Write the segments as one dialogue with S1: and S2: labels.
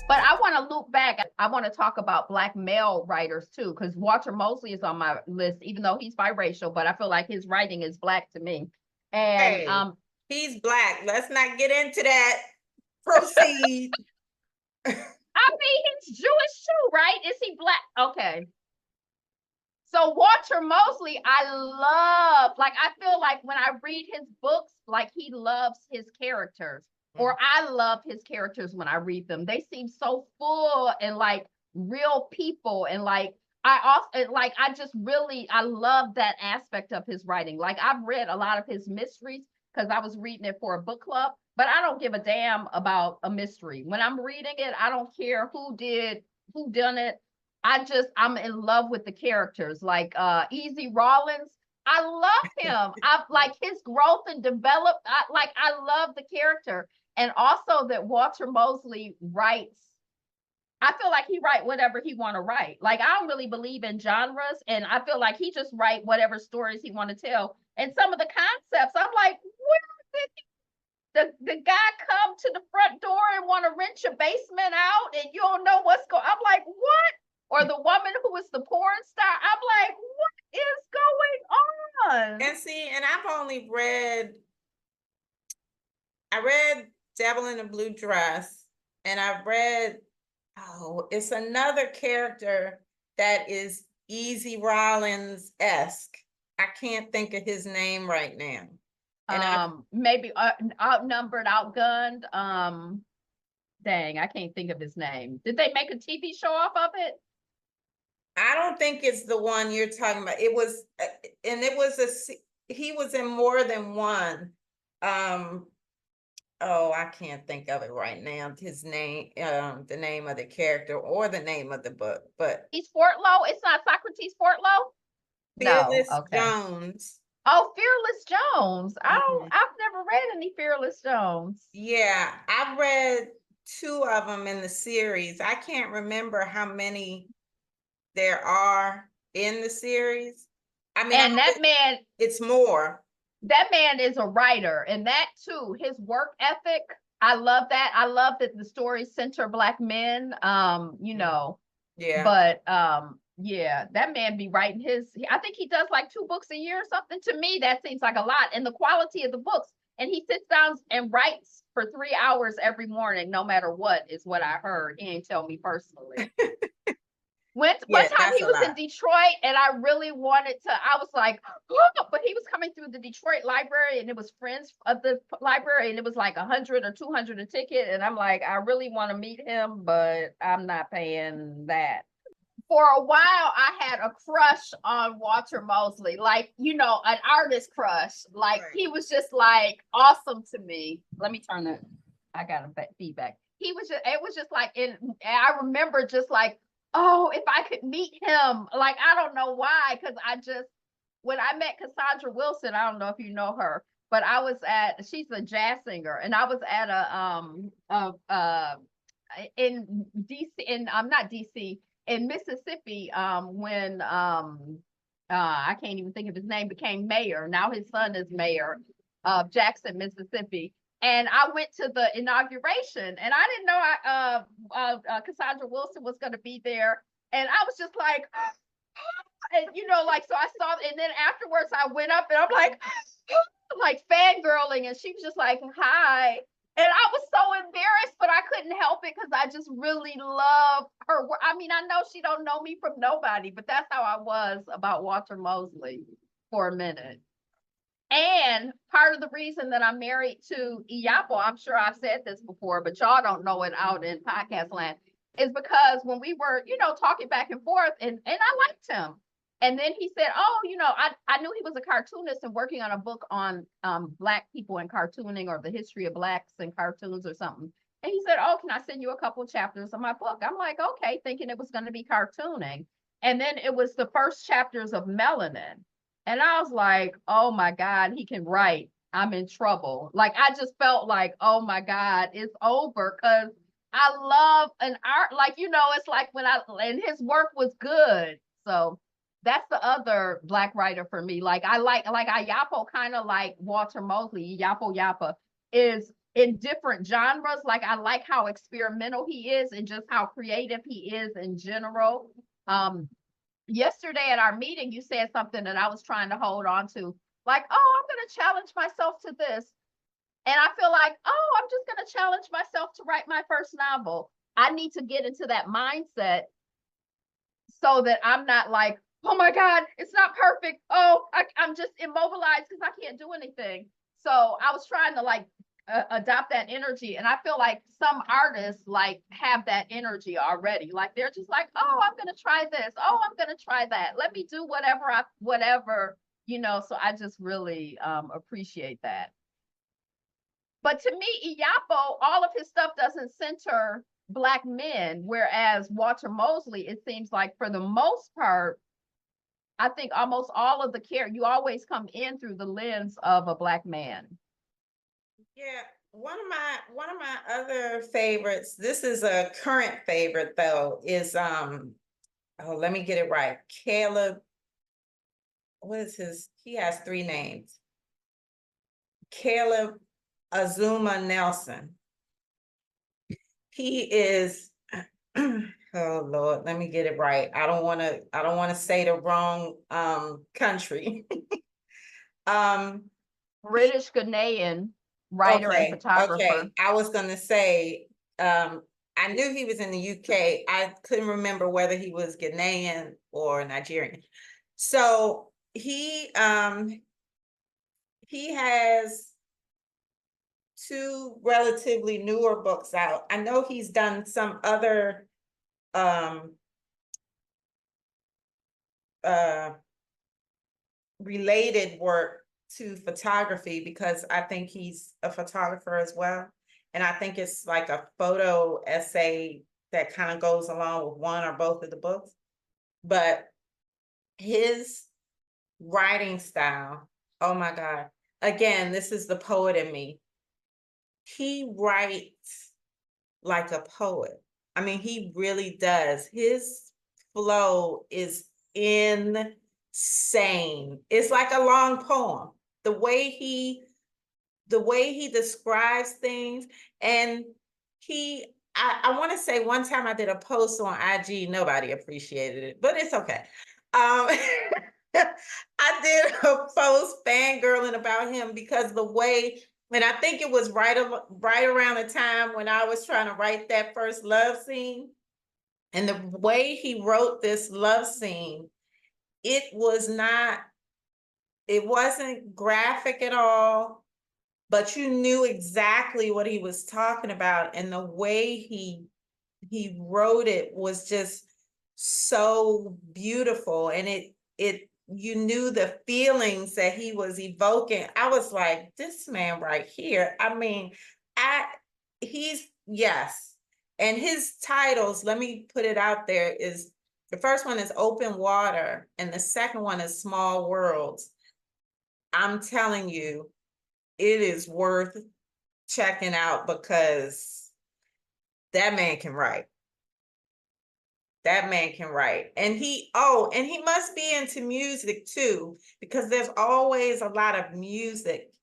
S1: But I want to loop back. I want to talk about Black male writers too, because Walter Mosley is on my list, even though he's biracial, but I feel like his writing is Black to me. And
S2: Hey, he's Black. Let's not get into that. Proceed.
S1: I mean, he's Jewish too, right? Is he Black? Okay. So Walter Mosley, I love, like, I feel like when I read his books, like he loves his characters, or I love his characters when I read them. They seem so full and like real people. And like, I also, like, I just really, I love that aspect of his writing. Like, I've read a lot of his mysteries because I was reading it for a book club, but I don't give a damn about a mystery. When I'm reading it, I don't care who done it. I'm in love with the characters like Easy Rawlins. I love him. I like his growth and develop. I love the character. And also that Walter Mosley writes, I feel like he write whatever he want to write. Like, I don't really believe in genres, and I feel like he just write whatever stories he want to tell. And some of the concepts, I'm like, where did the guy come to the front door and want to rent your basement out and you don't know what's going? I'm like, what? Or the woman who was the porn star. I'm like, what is going on?
S2: And see, and I read Devil in a Blue Dress, and I read, it's another character that is Easy Rollins-esque. I can't think of his name right now.
S1: And maybe outnumbered, outgunned. Dang, I can't think of his name. Did they make a TV show off of it?
S2: I don't think it's the one you're talking about. It was, and it was he was in more than one. I can't think of it right now. His name, the name of the character or the name of the book, but
S1: he's Fortlow. It's not Socrates Fortlow. No,
S2: Fearless
S1: okay.
S2: Jones.
S1: Oh, Fearless Jones. I've never read any Fearless Jones.
S2: Yeah, I've read 2 of them in the series. I can't remember how many there are in the series. I mean,
S1: and that man,
S2: it's more.
S1: That man is a writer, and that too, his work ethic. I love that. I love that the stories center Black men.
S2: Yeah.
S1: But yeah, that man be writing I think he does like 2 books a year or something. To me, that seems like a lot. And the quality of the books, and he sits down and writes for 3 hours every morning, no matter what, is what I heard. He ain't tell me personally. One time he was in Detroit, and I really wanted to, I was like, oh, but he was coming through the Detroit library, and it was friends of the library, and it was like 100 or 200 a ticket. And I'm like, I really want to meet him, but I'm not paying that. For a while, I had a crush on Walter Mosley, like, an artist crush. Like, right. He was just like awesome to me. Let me turn it. I got a feedback. It was just like, I remember just like, oh, if I could meet him, like, I don't know why, because when I met Cassandra Wilson, I don't know if you know her, but she's a jazz singer, and I was at in DC, not DC, in Mississippi, when I can't even think of his name, became mayor. Now his son is mayor of Jackson, Mississippi. And I went to the inauguration, and I didn't know Cassandra Wilson was going to be there. And I was just like, and so I saw, and then afterwards I went up and I'm like fangirling, and she was just like, hi. And I was so embarrassed, but I couldn't help it because I just really love her work. I mean, I know she don't know me from nobody, but that's how I was about Walter Mosley for a minute. And part of the reason that I'm married to Iyapo, I'm sure I've said this before, but y'all don't know it out in podcast land, is because when we were, talking back and forth, and I liked him. And then he said, oh, I knew he was a cartoonist and working on a book on Black people and cartooning, or the history of Blacks and cartoons or something. And he said, oh, can I send you a couple of chapters of my book? I'm like, okay, thinking it was going to be cartooning. And then it was the first chapters of Melanin. And I was like, oh my God, he can write. I'm in trouble. Like, I just felt like, oh my God, it's over. Because I love an art, like, it's like and his work was good. So that's the other Black writer for me. Like, I like Iyapo, kind of like Walter Mosley. Iyapo Yapa is in different genres. Like I like how experimental he is and just how creative he is in general. Yesterday at our meeting, you said something that I was trying to hold on to, like, oh, I'm going to challenge myself to this. And I feel like, oh, I'm just going to challenge myself to write my first novel. I need to get into that mindset so that I'm not like, oh my God, it's not perfect. Oh, I'm just immobilized because I can't do anything. So I was trying to like adopt that energy. And I feel like some artists like have that energy already. Like they're just like, oh, I'm going to try this. Oh, I'm going to try that. Let me do whatever, so I just really appreciate that. But to me, Iyapo, all of his stuff doesn't center Black men, whereas Walter Mosley, it seems like for the most part, I think almost all of the care, you always come in through the lens of a Black man.
S2: Yeah, one of my other favorites, this is a current favorite though, is oh, let me get it right. Caleb, what is he has 3 names. Caleb Azuma Nelson. He is oh Lord, let me get it right. I don't want to say the wrong country.
S1: British Ghanaian writer and photographer.
S2: Okay. I was gonna say, I knew he was in the UK. I couldn't remember whether he was Ghanaian or Nigerian. So he has 2 relatively newer books out. I know he's done some other related work to photography because I think he's a photographer as well. And I think it's like a photo essay that kind of goes along with one or both of the books. But his writing style, oh my God. Again, this is the poet in me. He writes like a poet. I mean, he really does. His flow is insane. It's like a long poem. The way he describes things, and I want to say one time I did a post on IG, nobody appreciated it, but it's okay. I did a post fangirling about him because the way, and I think it was right around the time when I was trying to write that first love scene, and the way he wrote this love scene, it wasn't graphic at all, but you knew exactly what he was talking about, and the way he wrote it was just so beautiful, and you knew the feelings that he was evoking. I was like, this man right here. I mean, yes. And his titles, let me put it out there, is the first one is Open Water, and the second one is Small Worlds. I'm telling you, it is worth checking out because that man can write. That man can write. And he must be into music too, because there's always a lot of music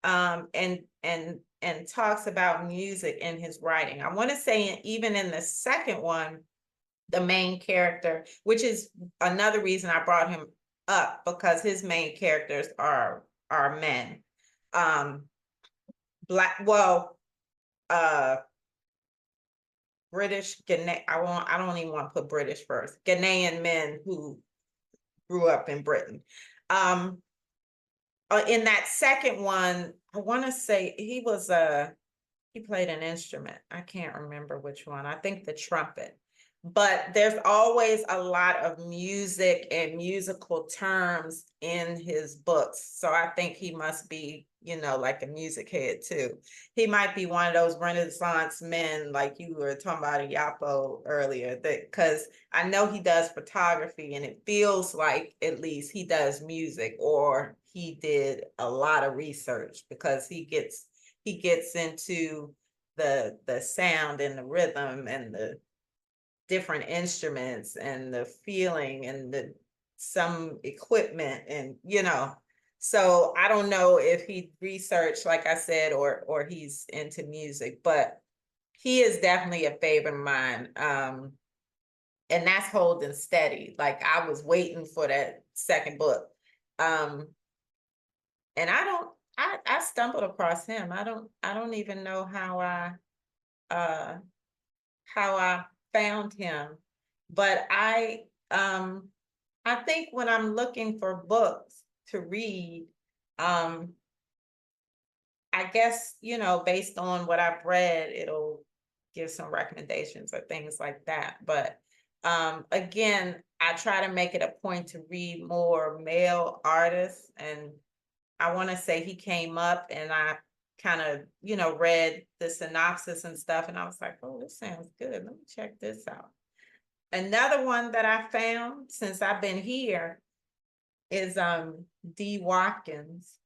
S2: and talks about music in his writing. I want to say even in the second one, the main character, which is another reason I brought him up, because his main characters are men. Black, well, British, I don't even want to put British first. Ghanaian men who grew up in Britain. In that second one, I want to say he played an instrument. I can't remember which one. I think the trumpet. But there's always a lot of music and musical terms in his books. So I think he must be, like a music head too. He might be one of those Renaissance men, like you were talking about Iyapo earlier, because I know he does photography, and it feels like at least he does music, or he did a lot of research, because he gets into the sound and the rhythm and the different instruments and the feeling and some equipment, and So I don't know if he researched, like I said, or he's into music, but he is definitely a favorite of mine. And that's Holding Steady. Like I was waiting for that second book. Um, and I stumbled across him. I don't even know uh how I found him. But I think when I'm looking for books to read, um, I guess, based on what I've read, it'll give some recommendations or things like that. But again, I try to make it a point to read more male artists. And I want to say he came up and I kind of, read the synopsis and stuff. And I was like, oh, this sounds good. Let me check this out. Another one that I found since I've been here is D. Watkins.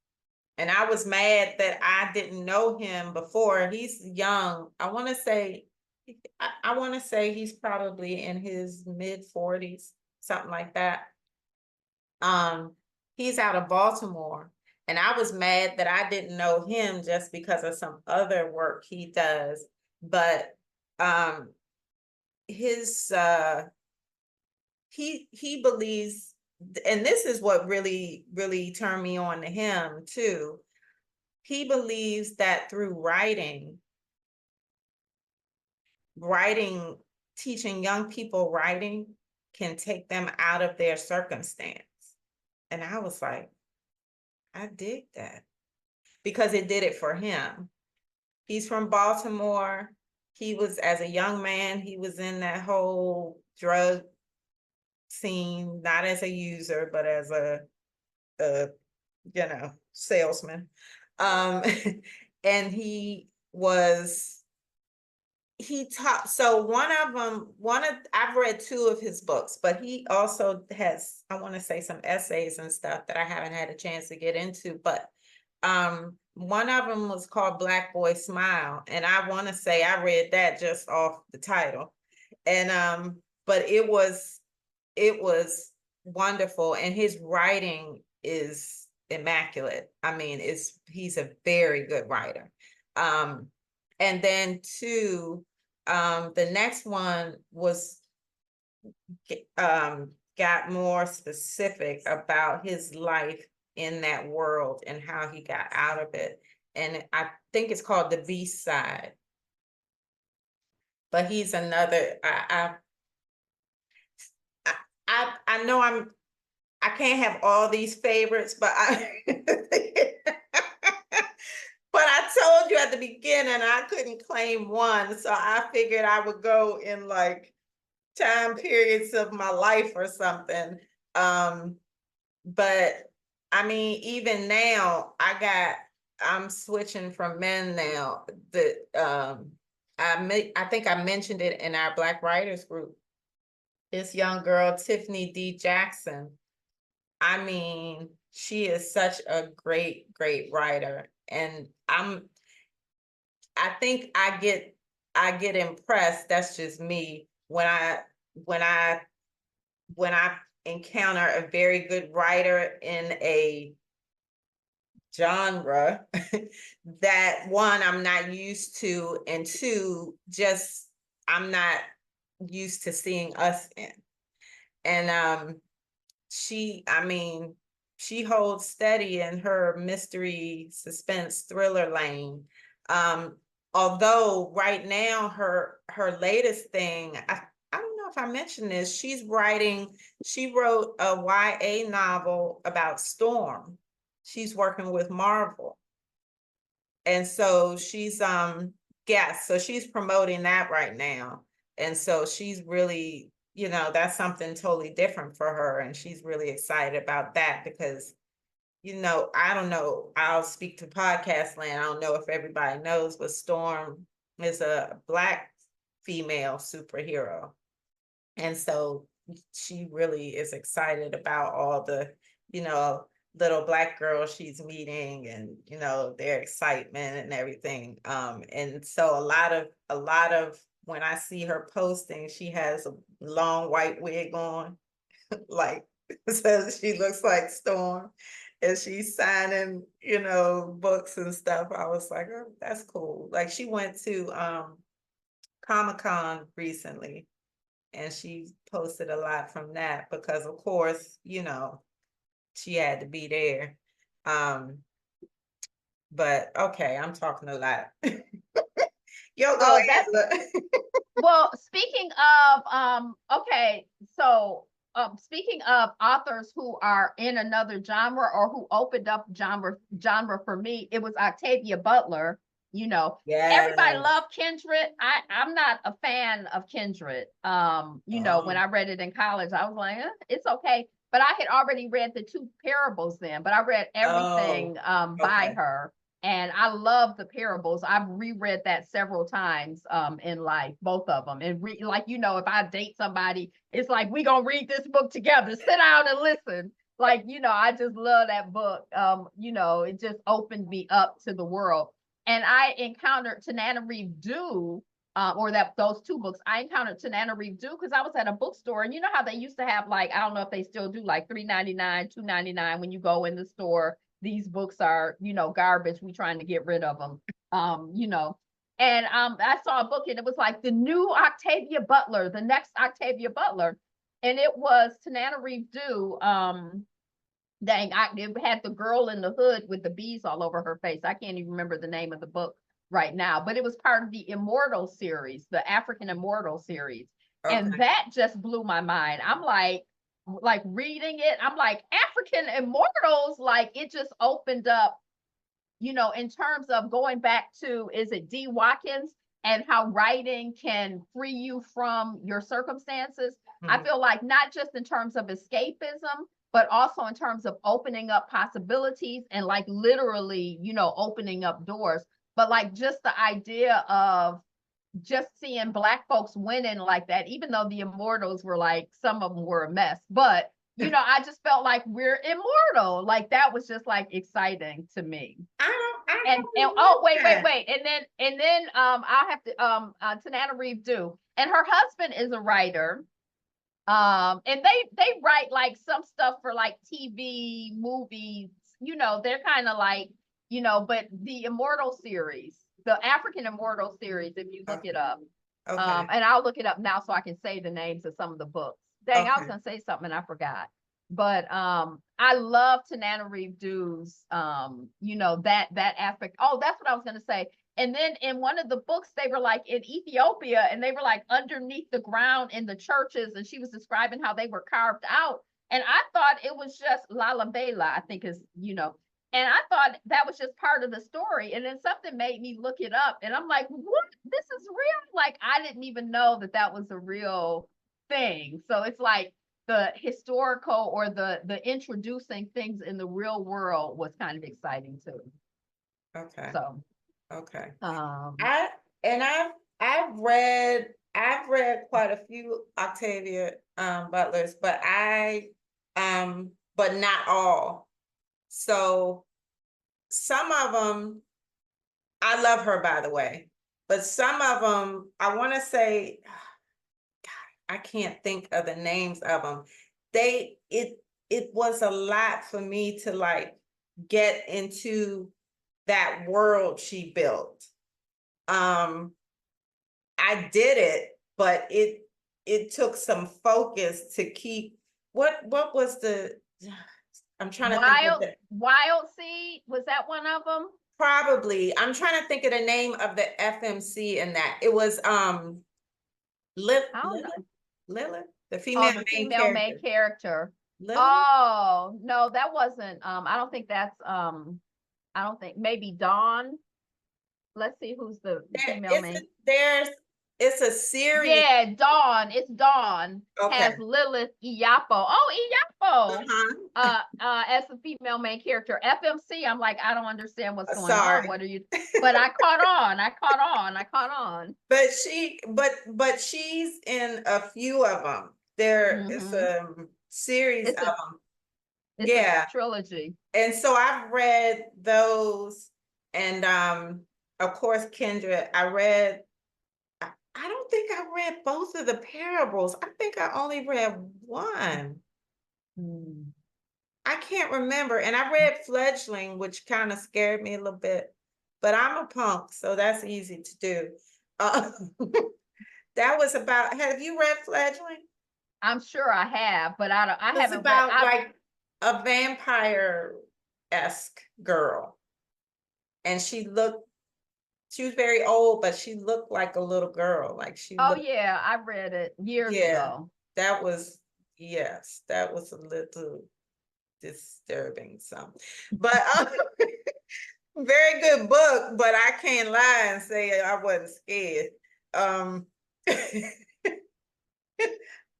S2: And I was mad that I didn't know him before. He's young. I want to say he's probably in his mid-40s, something like that. He's out of Baltimore. And I was mad that I didn't know him just because of some other work he does. But his he believes, and this is what really really turned me on to him too. He believes that through writing, teaching young people writing can take them out of their circumstance. And I was like, I dig that, because it did it for him. He's from Baltimore. He was, as a young man, he was in that whole drug scene, not as a user, but as a salesman. And he taught, so I've read two of his books, but he also has, I want to say, some essays and stuff that I haven't had a chance to get into. But one of them was called Black Boy Smile, and I want to say I read that just off the title. And but it was wonderful, and his writing is immaculate. I mean, he's a very good writer. And then two, the next one was got more specific about his life in that world and how he got out of it. And I think it's called The Beast Side. But he's another, I know I can't have all these favorites, but but I told you at the beginning I couldn't claim one, so I figured I would go in like time periods of my life or something. But I mean, even now, I'm switching from men now. I think I mentioned it in our Black Writers group. This young girl, Tiffany D. Jackson. I mean, she is such a great, great writer. And I think I get impressed. That's just me when I encounter a very good writer in a genre that, one, I'm not used to, and two, just I'm not used to seeing us in. And she holds steady in her mystery suspense thriller lane. Although right now her latest thing, I don't know if I mentioned this, she wrote a YA novel about Storm. She's working with Marvel. And so she's so she's promoting that right now. And so she's really, that's something totally different for her. And she's really excited about that because, I don't know, I'll speak to podcast land. I don't know if everybody knows, but Storm is a Black female superhero. And so she really is excited about all the, little Black girls she's meeting and, their excitement and everything. And so a lot of when I see her posting, she has a long white wig on, like, so she looks like Storm. and she's signing, books and stuff. I was like, oh, that's cool. Like she went to Comic-Con recently and she posted a lot from that because of course, she had to be there. But okay, I'm talking a lot. Yo, go
S1: Oh,
S2: ahead.
S1: well, speaking of, okay, so speaking of authors who are in another genre or who opened up genre for me, it was Octavia Butler. Everybody
S2: Yes.
S1: loved Kindred. I'm not a fan of Kindred. When
S2: Oh,
S1: I read it in college, I was like, it's okay. But I had already read the two parables then, but I read
S2: oh,
S1: everything by
S2: okay.
S1: her. And I love the parables. I've reread that several times in life, both of them. And if I date somebody, it's like we gonna read this book together. Sit down and listen. I just love that book. It just opened me up to the world. And I encountered Tananarive Due, those two books. I encountered Tananarive Due because I was at a bookstore, and you know how they used to have I don't know if they still do $3.99, $2.99 when you go in the store. These books are, garbage. We trying to get rid of them. And I saw a book and it was like the new Octavia Butler, the next Octavia Butler. And it was Tananarive Due. It had the girl in the hood with the bees all over her face. I can't even remember the name of the book right now, but it was part of the Immortal series, the African Immortal series. And
S2: Okay.
S1: that just blew my mind. I'm like reading it, I'm like, African Immortals, like it just opened up, in terms of going back to, is it D. Watkins and how writing can free you from your circumstances? I
S2: Mhm.
S1: feel like not just in terms of escapism, but also in terms of opening up possibilities and like literally, opening up doors. But like just the idea of just seeing Black folks winning like that, even though the Immortals were like, some of them were a mess, but I just felt like we're immortal. Like that was just like exciting to me.
S2: I
S1: And
S2: haven't
S1: oh,
S2: read that.
S1: wait. And then I'll have to Tananarive Due. And her husband is a writer. And they write like some stuff for like TV, movies, they're kind of like, but the Immortal series, the African Immortal series, if you look
S2: Okay.
S1: it up,
S2: Okay.
S1: and I'll look it up now so I can say the names of some of the books. Dang, I was
S2: Okay.
S1: gonna say something and I forgot. But I love Tananarive Due's that aspect. Oh, that's what I was gonna say. And then in one of the books, they were like in Ethiopia and they were like underneath the ground in the churches, and she was describing how they were carved out. And I thought it was just Lalabela, I think and I thought that was just part of the story. And then something made me look it up. And I'm like, what? This is real? Like, I didn't even know that that was a real thing. So it's like the historical or the introducing things in the real world was kind of exciting too.
S2: Okay.
S1: So,
S2: Okay.
S1: um,
S2: I and I've read quite a few Octavia Butlers, but not all. So some of them, I love her, by the way, but some of them I want to say, I can't think of the names of them. It was a lot for me to like get into that world she built. Um, I did it, but it took some focus to keep. What was the? I'm trying to think of the.
S1: Wild Seed, was that one of them?
S2: Probably, I'm trying to think of the name of the FMC in that. It was
S1: I don't know.
S2: Lilith, the
S1: Oh,
S2: female
S1: the
S2: main
S1: female main
S2: character.
S1: character.
S2: Lilith?
S1: Oh, no, that wasn't. I don't think that's. I don't think, maybe Dawn. Let's see who's the
S2: There,
S1: female
S2: it's a,
S1: main.
S2: there's it's a series.
S1: Yeah, Dawn. It's Dawn.
S2: Okay.
S1: Has Lilith Iyapo. Oh, Iyapo.
S2: Uh-huh.
S1: As the female main character. FMC, I'm like, I don't understand what's going on.
S2: Sorry.
S1: What are you? But I caught on. I caught on. I caught on.
S2: But she's in a few of them. There is
S1: Mm-hmm.
S2: a series
S1: It's
S2: of
S1: a
S2: them.
S1: it's a
S2: Yeah.
S1: trilogy.
S2: And so I've read those, and of course Kendra, I don't think I read both of the parables. I think I only read one.
S1: Mm.
S2: I can't remember. And I read Fledgling, which kind of scared me a little bit, but I'm a punk, so that's easy to do. Uh, that was about, have you read Fledgling?
S1: I'm sure I have, but I
S2: It's
S1: haven't read.
S2: about like a vampire-esque girl. And she was very old, but she looked like a little girl. Like she
S1: Oh
S2: looked,
S1: yeah, I read it years
S2: yeah,
S1: ago.
S2: that was, yes, that was a little disturbing some. But very good book, but I can't lie and say I wasn't scared. Um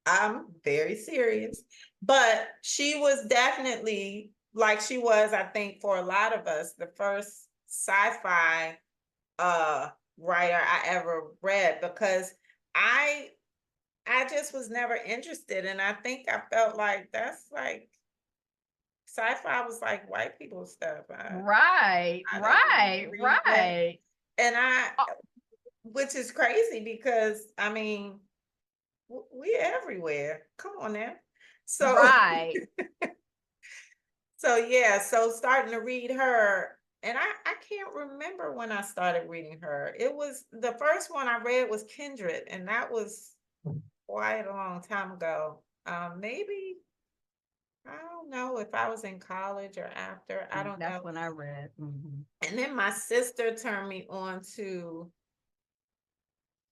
S2: I'm very serious. But she was definitely, like she was, I think, for a lot of us, the first sci-fi writer I ever read, because I I just was never interested, and I think I felt like that's like sci-fi was like white people stuff.
S1: Right,
S2: I didn't
S1: right,
S2: read that.
S1: right.
S2: And I,
S1: Oh,
S2: which is crazy because I mean, we everywhere. Come on now. So
S1: right.
S2: so yeah, so starting to read her, and I can't remember when I started reading her. It was the first one I read was Kindred, and that was quite a long time ago. Maybe I don't know if I was in college or after. I don't
S1: That's
S2: know.
S1: when I read. Mhm.
S2: And then my sister turned me on to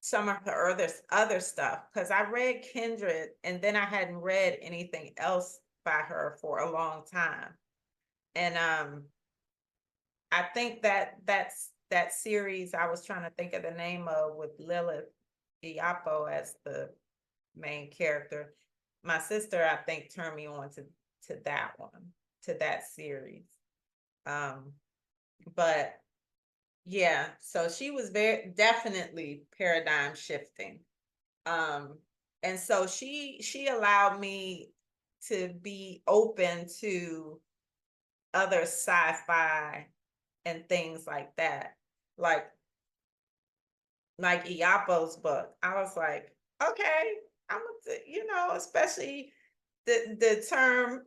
S2: some of her other stuff, because I read Kindred and then I hadn't read anything else by her for a long time. And I think that series I was trying to think of the name of, with Lilith Iapo as the main character. My sister, I think, turned me on to that one, to that series. Um, but yeah, so she was very definitely paradigm shifting. Um, and so she allowed me to be open to other sci-fi and things like that. Like like Iapo's book. I was like, okay, especially the term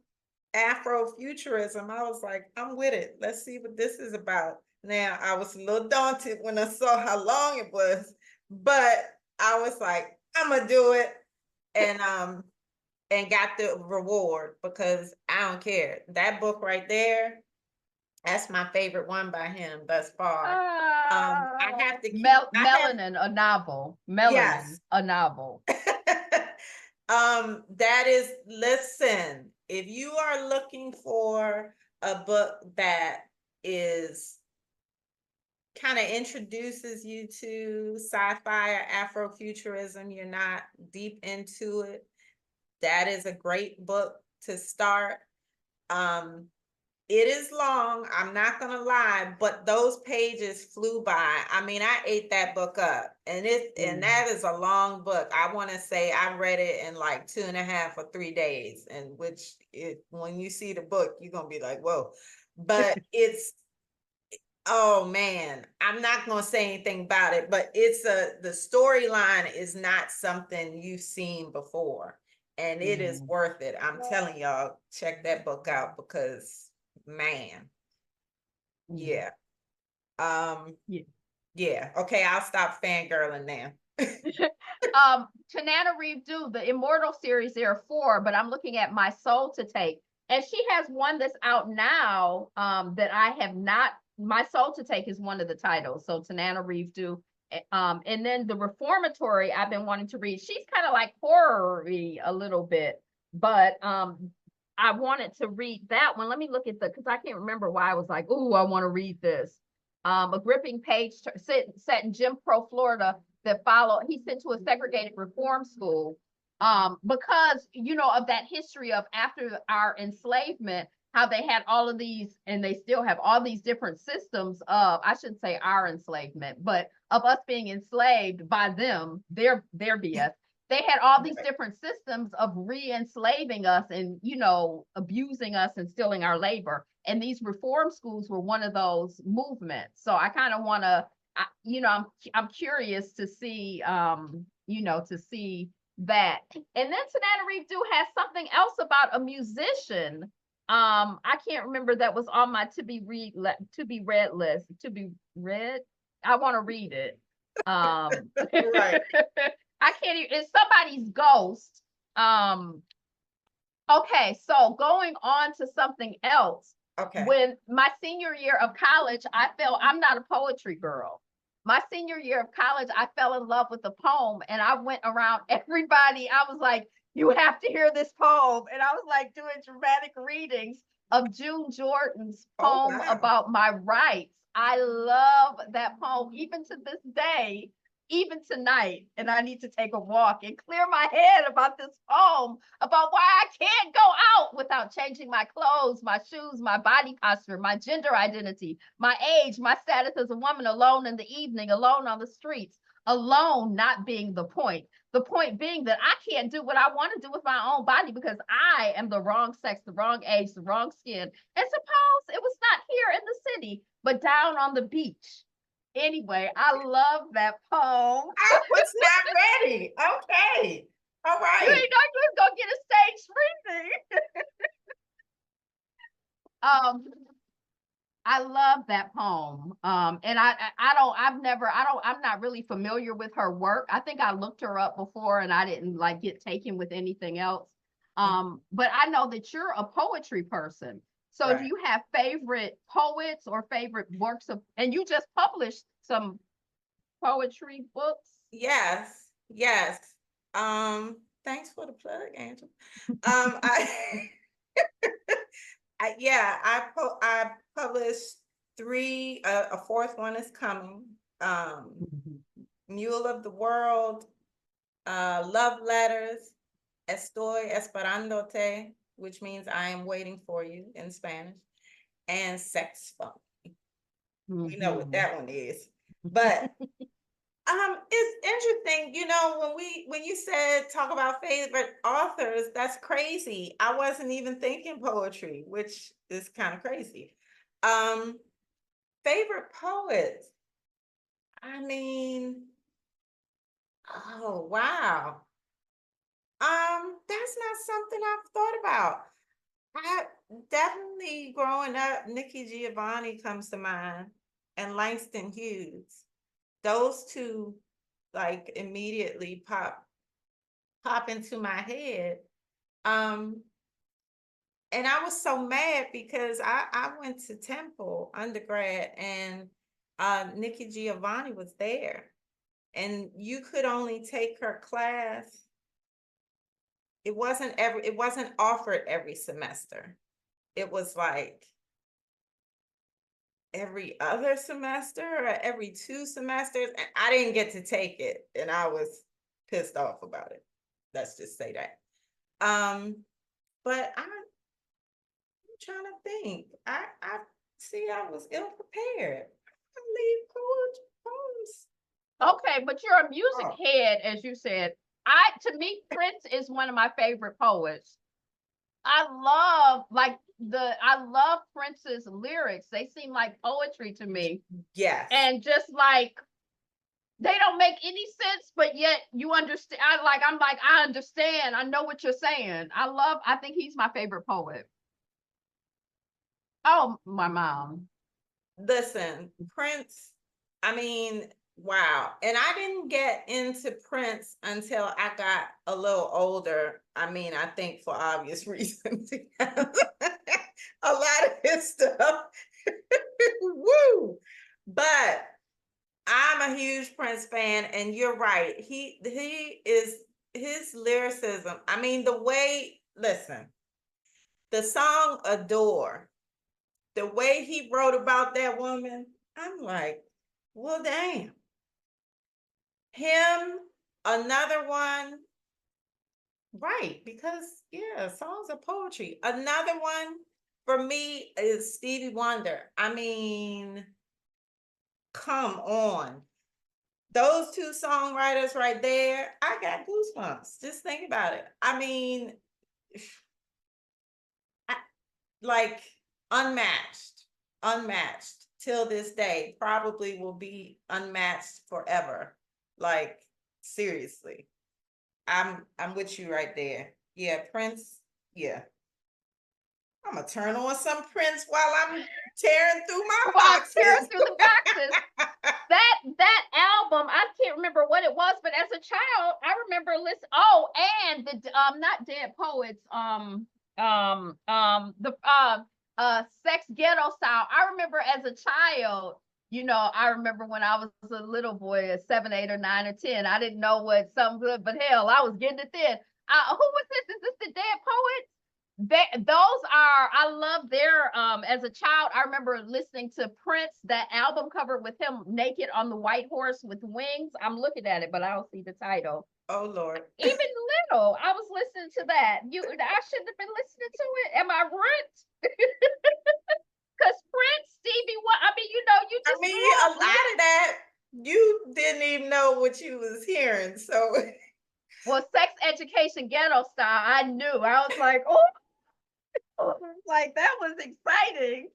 S2: Afrofuturism. I was like, I'm with it. Let's see what this is about. Now, I was a little daunted when I saw how long it was, but I was like, I'm gonna do it, and got the reward, because I don't care. That book right there, that's my favorite one by him thus far. I have to keep. I have,
S1: Melanin, a novel. Melanin,
S2: yes.
S1: a novel.
S2: That is, listen, if you are looking for a book that is kind of introduces you to sci-fi or Afrofuturism, you're not deep into it, that is a great book to start. Um, it is long, I'm not gonna lie, but those pages flew by. I mean, I ate that book up, and
S1: Mm.
S2: that is a long book. I want to say I read it in like 2.5 or 3 days, and when you see the book, you're gonna be like, whoa. But it's, oh man, I'm not gonna say anything about it, but the storyline is not something you've seen before, and it is
S1: Mm.
S2: worth it. I'm telling y'all, check that book out, because man,
S1: Mm.
S2: yeah. Um,
S1: Yeah.
S2: yeah, okay, I'll stop fangirling now.
S1: Tanana Reeve do the Immortal series. There are 4, but I'm looking at My Soul to Take, and she has one that's out now. That I have not. My Soul to Take is one of the titles. So Tanana Reeve do. And then the Reformatory I've been wanting to read. She's kind of like horror-y a little bit, but I wanted to read that one. Let me look at because I can't remember why I was like, "Ooh, I want to read this." A gripping page set in Jim Crow, Florida, that follow. He's sent to a segregated reform school because of that history of after our enslavement, how they had all of these, and they still have all these different systems of, I shouldn't say our enslavement, but of us being enslaved by them, their BS. They had all these different systems of re-enslaving us and abusing us and stealing our labor. And these reform schools were one of those movements. So I kind of want to, I'm curious to see, to see that. And then Tanana Reeve do has something else about a musician I can't remember that was on my to be read list. To be read. I want to read it.
S2: Right.
S1: I can't even, it's somebody's ghost. Um, okay, so going on to something else.
S2: Okay.
S1: When my senior year of college, I'm not a poetry girl. My senior year of college, I fell in love with a poem and I went around everybody. I was like, you have to hear this poem. And I was like doing dramatic readings of June Jordan's
S2: Oh,
S1: poem
S2: wow.
S1: about my rights. I love that poem, even to this day, even tonight. And I need to take a walk and clear my head about this poem, about why I can't go out without changing my clothes, my shoes, my body posture, my gender identity, my age, my status as a woman, alone in the evening, alone on the streets, alone not being the point. The point being that I can't do what I want to do with my own body because I am the wrong sex, the wrong age, the wrong skin. And suppose it was not here in the city, but down on the beach. Anyway, I love that poem.
S2: I was not ready. Okay. All
S1: You
S2: right.
S1: ain't know you was gonna get a stage reading. Um, I love that poem. And I'm not really familiar with her work. I think I looked her up before and I didn't like get taken with anything else. But I know that you're a poetry person. So do
S2: Right.
S1: you have favorite poets or favorite works of, and you just published some poetry books?
S2: Yes. Yes. Thanks for the plug, Angel. I, yeah, I published three, a fourth one is coming. Um, Mule of the World, Love Letters, Estoy esperándote, which means I am waiting for you in Spanish, and Sex Funk. We know what
S1: Mhm.
S2: that one is. But it's interesting, when you said talk about favorite authors, that's crazy. I wasn't even thinking poetry, which is kind of crazy. Um, Favorite poets. I mean, oh wow. That's not something I've thought about. I definitely growing up, Nikki Giovanni comes to mind and Langston Hughes. Those two like immediately pop into my head. Um, and I was so mad because I went to Temple undergrad and Nikki Giovanni was there. And you could only take her class. It wasn't offered every semester. It was like every other semester or every 2 semesters. And I didn't get to take it. And I was pissed off about it. Let's just say that. But I'm trying to think. I see I was ill prepared. I leave poems.
S1: Okay, but you're a music
S2: Oh,
S1: head, as you said. To me, Prince is one of my favorite poets. I love Prince's lyrics. They seem like poetry to me.
S2: yes.
S1: And just like they don't make any sense, but yet you understand. I understand. I know what you're saying. I think he's my favorite poet. Oh, my mom.
S2: Listen, Prince, I mean, wow. And I didn't get into Prince until I got a little older. I mean, I think for obvious reasons. A lot of his stuff. Woo! But I'm a huge Prince fan, and you're right. He is his lyricism. I mean, listen, the song Adore, the way he wrote about that woman, I'm like, well, damn. Him, another one, right? Because yeah, songs are poetry. Another one for me is Stevie Wonder. I mean, come on. Those two songwriters right there, I got goosebumps. Just think about it. I mean, I, like unmatched till this day, probably will be unmatched forever. Like seriously, I'm with you right there. Yeah, Prince. Yeah, I'm gonna turn on some Prince while I'm tearing through my
S1: Well, I'm tearing
S2: boxes.
S1: through the boxes. That album, I can't remember what it was, but as a child, I remember listening. Oh, and the not Dead Poets, the Sex Ghetto Style. I remember as a child, I remember when I was a little boy at 7, 8, or 9, or 10. I didn't know what some good, but hell, I was getting it then. Who was this? Is this the Dead Poets? Those are, I love their as a child. I remember listening to Prince, that album cover with him naked on the white horse with wings. I'm looking at it, but I don't see the title.
S2: Oh Lord.
S1: Even little, I was listening to that. I shouldn't have been listening to it. Am I rude? Because Prince, Stevie, what I mean, you
S2: I
S1: just
S2: mean,
S1: grew
S2: a
S1: up
S2: lot of that you didn't even know what you was hearing. So
S1: well, Sex Education Ghetto Style. I knew. I was like, oh, like that was exciting.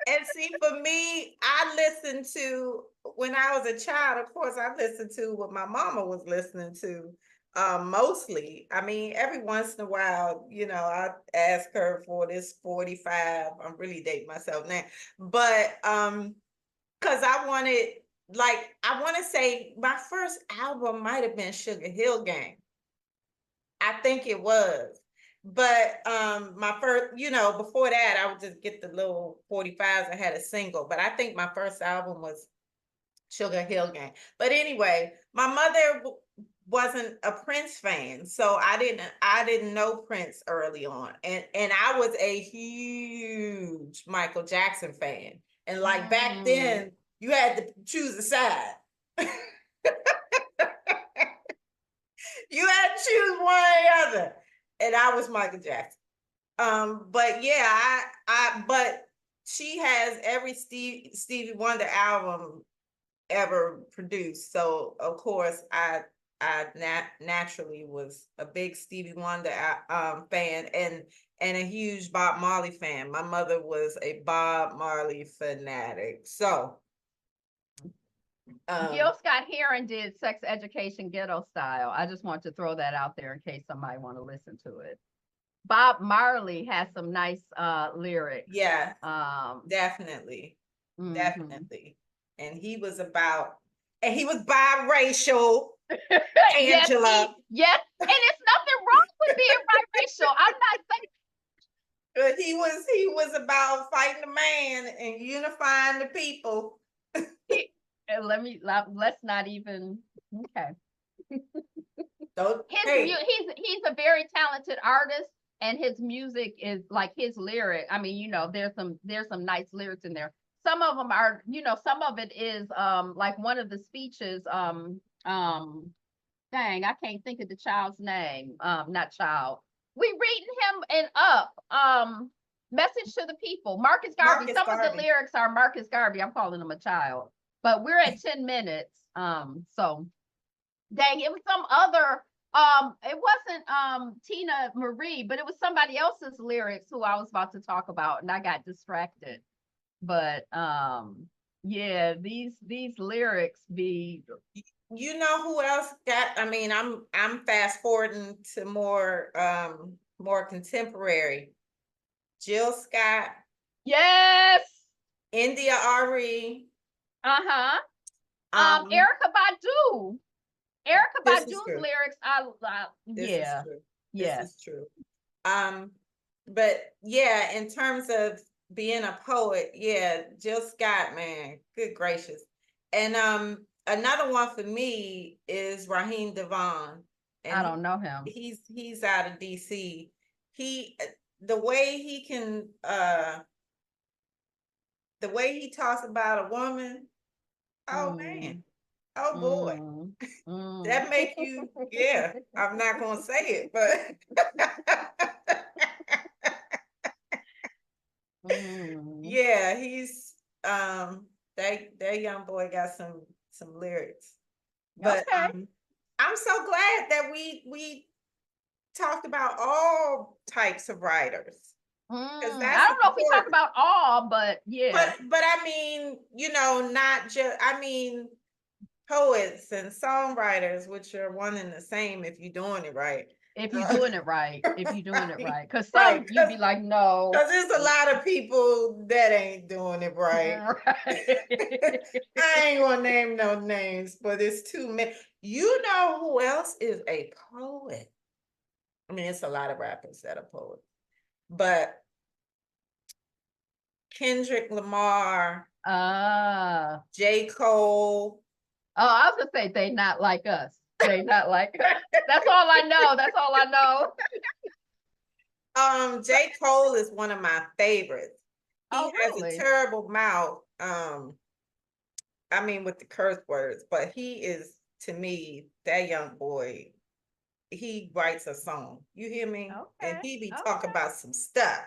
S2: and see, for me, I listened to when I was a child, of course, I listened to what my mama was listening to. Mostly. I mean, every once in a while, I ask her for this 45. I'm really dating myself now. But because I want to say my first album might have been Sugar Hill Gang. I think it was. But my first, before that, I would just get the little 45s. I had a single, but I think my first album was Sugar Hill Gang. But anyway, my mother wasn't a Prince fan, so I didn't know Prince early on, and I was a huge Michael Jackson fan, and like back
S1: Mm.
S2: then you had to choose a side. You had to choose one or the other, and I was Michael Jackson. But yeah, but she has every Stevie Wonder album ever produced. So of course, I naturally was a big Stevie Wonder fan, and a huge Bob Marley fan. My mother was a Bob Marley fanatic. So
S1: Gil Scott Heron did Sex Education Ghetto Style. I just want to throw that out there in case somebody want to listen to it. Bob Marley has some nice lyrics.
S2: yeah,
S1: Um,
S2: definitely,
S1: mhm.
S2: definitely. And he was biracial,
S1: Yes,
S2: Angela.
S1: yes, and it's nothing wrong with being biracial. I'm not saying
S2: But he was about fighting the man and unifying the people.
S1: let's not even okay.
S2: So
S1: He's
S2: hey,
S1: a very talented artist, and his music is like his lyric. I mean, there's some nice lyrics in there. Some of them are, some of it is like one of the speeches, dang, I can't think of the child's name. Not child. We reading him in Up. Message to the People. Marcus Garvey.
S2: Marcus
S1: Some of the
S2: Garvey.
S1: lyrics are Marcus Garvey. I'm calling him a child. But we're at 10 minutes. So dang, it was some other it wasn't Tina Marie, but it was somebody else's lyrics who I was about to talk about, and I got distracted. But yeah, these lyrics be
S2: You know who else got? I mean, I'm fast forwarding to more contemporary. Jill Scott,
S1: yes.
S2: India Ari.
S1: Uh-huh.
S2: Um,
S1: Erica Badu. Erica
S2: this is
S1: Badu's
S2: true.
S1: lyrics,
S2: This is
S1: yeah.
S2: true. This
S1: Yes.
S2: is true. Um, but yeah, in terms of being a poet, yeah, Jill Scott, man, good gracious. And another one for me is Raheem Devon,
S1: I
S2: and
S1: don't know him.
S2: he's out of DC. He the way he can the way he talks about a woman, oh
S1: Mm,
S2: man, oh boy,
S1: mm, mm.
S2: that make you, yeah, I'm not gonna say it, but
S1: Mm.
S2: yeah, he's that young boy got some lyrics. But
S1: Okay.
S2: I'm so glad that we talked about all types of writers, because
S1: I
S2: that's
S1: don't know if we talk
S2: important.
S1: about all, but yeah.
S2: But I mean, not just, I mean, poets and songwriters, which are one and the same if you're doing it right.
S1: If you're doing it right, if you're doing it right. Cause
S2: Right,
S1: some you'd be like, no.
S2: because there's a lot of people that ain't doing it right.
S1: Right.
S2: I ain't gonna name no names, but it's too many. You know who else is a poet? I mean, it's a lot of rappers that are poets, but Kendrick Lamar, J. Cole.
S1: I was gonna say they not like us. They not like us. That's all I know. That's all I know.
S2: J. Cole is one of my favorites. He
S1: Oh,
S2: has a
S1: really?
S2: terrible mouth. I mean with the curse words, but he is, to me, that young boy, he writes a song. You hear me? And
S1: Okay.
S2: he be talking
S1: Okay.
S2: about some stuff.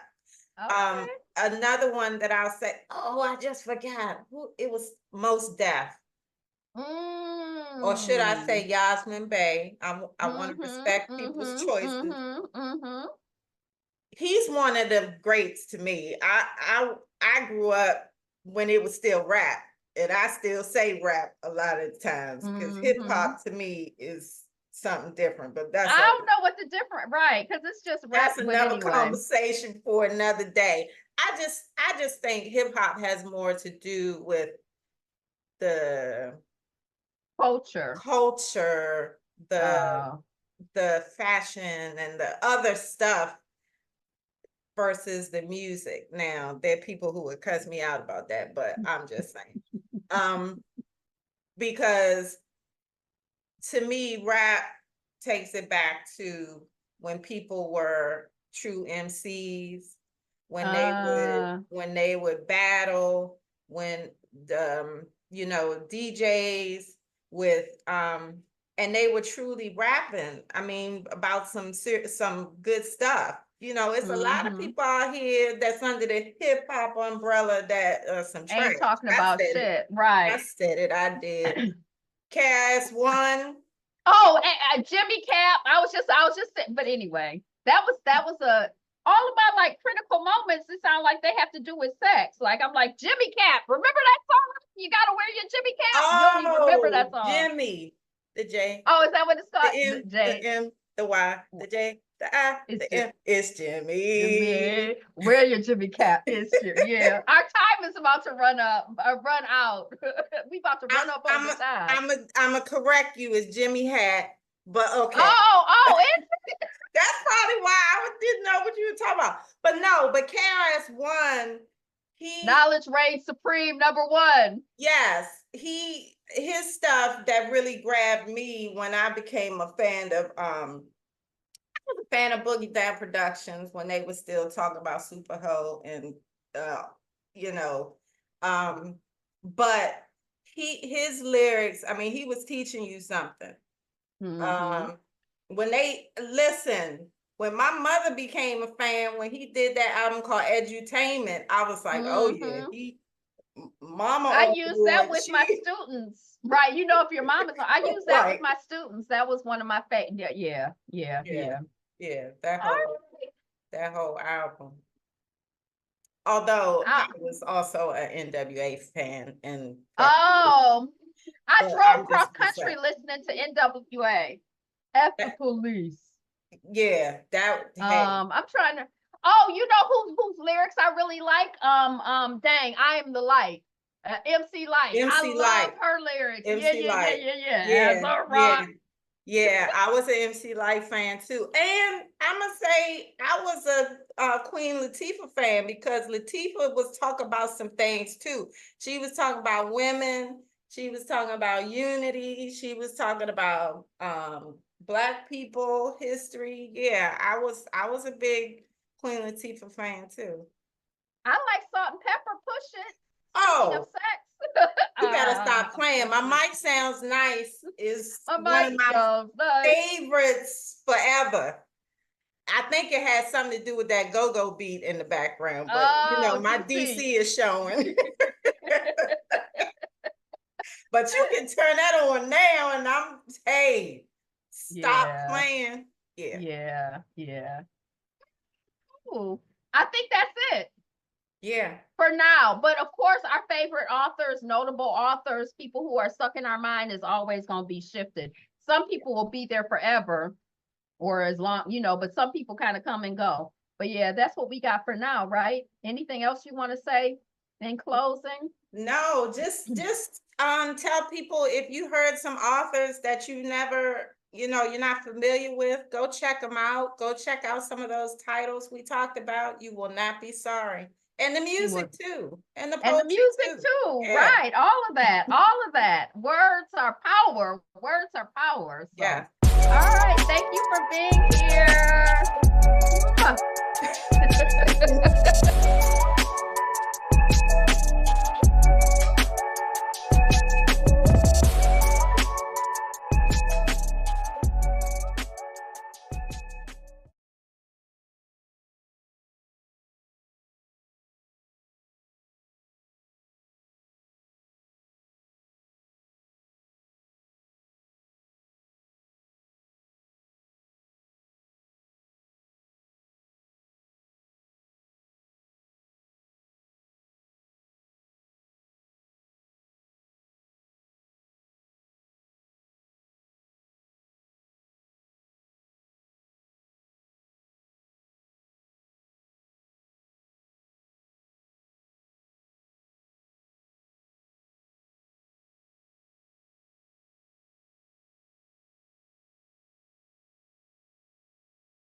S1: Okay.
S2: Another one that I'll say, oh, I just forgot who it was. Most Def, or should I say
S1: Mm.
S2: Yasmin Bey? I want to
S1: Mm-hmm.
S2: respect people's
S1: Mm-hmm.
S2: choices.
S1: Mm-hmm. Mm-hmm.
S2: He's one of the greats to me. I grew up when it was still rap, and I still say rap a lot of times because hip
S1: Mm-hmm.
S2: hop to me is something different. But
S1: I don't know what the different, right? Because it's just rap,
S2: that's
S1: but
S2: another
S1: anyway.
S2: conversation for another day. I just think hip hop has more to do with the
S1: Culture.
S2: culture,
S1: Uh,
S2: the fashion and the other stuff versus the music. Now, there are people who would cuss me out about that, but I'm just saying. Um, because to me, rap takes it back to when people were true MCs,
S1: uh,
S2: when they would battle, when the DJs with and they were truly rapping. I mean, about some good stuff. It's a lot of
S1: mm-hmm.
S2: people out here that's under the hip hop umbrella that some trash.
S1: Ain't talking
S2: I
S1: about
S2: said it.
S1: shit,
S2: I
S1: right?
S2: said it. I did. Cass one.
S1: Oh, Jimmy Cap. I was just, but anyway, that was all of my like critical moments. It sound like they have to do with sex. Like I'm like Jimmy Cap. Remember that song? You gotta wear your Jimmy Cap. You don't even remember
S2: Oh,
S1: that song.
S2: Jimmy. The J,
S1: Oh, is that what it's
S2: the
S1: called?
S2: M, the
S1: Jay.
S2: M, the Y, the J, the I,
S1: It's
S2: the
S1: just
S2: M. It's Jimmy.
S1: Jimmy. Wear your Jimmy Cap. It's your, yeah. Our time is about to run out. We about to
S2: I'm
S1: run up on
S2: I'm
S1: the
S2: a,
S1: time.
S2: I'm a correct you. It's Jimmy Hat, but okay.
S1: Oh,
S2: That's probably why I didn't know what you were talking about. But no, but KRS One, he
S1: knowledge reigns supreme, number one.
S2: yes, his stuff that really grabbed me when I became a fan of Boogie Down Productions when they were still talking about Superho and uh you know um but his lyrics, I mean, he was teaching you something.
S1: Mm-hmm.
S2: um when they listen when my mother became a fan, when he did that album called Edutainment, I was like, oh yeah,
S1: Mm-hmm.
S2: he mama
S1: I
S2: on
S1: use that
S2: board.
S1: with my
S2: She
S1: students, right? You know, if your mom is, I use that with
S2: right.
S1: my students. That was one of my favorite. Yeah, yeah, yeah,
S2: Yeah,
S1: yeah.
S2: yeah,
S1: All right.
S2: that whole album. Although I
S1: I,
S2: was also an NWA fan, and
S1: oh, I
S2: but
S1: drove
S2: I'm
S1: cross
S2: just gonna
S1: country
S2: say
S1: listening to NWA. F the
S2: that,
S1: police.
S2: yeah, that hey,
S1: I'm trying to. Oh, you know whose lyrics I really like? Dang, I am the light. MC Light. I
S2: MC
S1: love
S2: Light,
S1: her lyrics. Yeah,
S2: MC
S1: yeah, yeah,
S2: Light,
S1: yeah, yeah. As
S2: yeah,
S1: a
S2: yeah,
S1: rock.
S2: yeah. I was an MC Light fan too, and I'm gonna say I was a Queen Latifah fan because Latifah was talking about some things too. She was talking about women. She was talking about unity. She was talking about Black people history. Yeah, I was a big Queen Latifah fan too.
S1: I like salt and pepper. Push it. Speaking of
S2: Oh,
S1: sex.
S2: you gotta stop playing.
S1: Push
S2: My
S1: it.
S2: mic sounds nice is
S1: My
S2: one of
S1: mic
S2: my
S1: goes nice.
S2: favorites forever. I think it has something to do with that go-go beat in the background, but
S1: Oh,
S2: my
S1: DC.
S2: DC is showing. But you can turn that on now, and hey, stop
S1: Yeah,
S2: playing. Yeah,
S1: yeah, yeah. Ooh, I think that's it
S2: yeah,
S1: for now. But of course, our favorite authors, notable authors, people who are stuck in our mind is always going to be shifted. Some people will be there forever. or as long, but some people kind of come and go. But yeah, that's what we got for now, right? Anything else you want to say in closing?
S2: No, just tell people, if you heard some authors that you never, you're not familiar with, go check them out. Go check out some of those titles we talked about. You will not be sorry. And the music too. And the
S1: And the
S2: poetry
S1: music too,
S2: Yeah.
S1: right? All of that, all of that. Words are power. Words are power. So.
S2: Yeah.
S1: All right. Thank you for being here.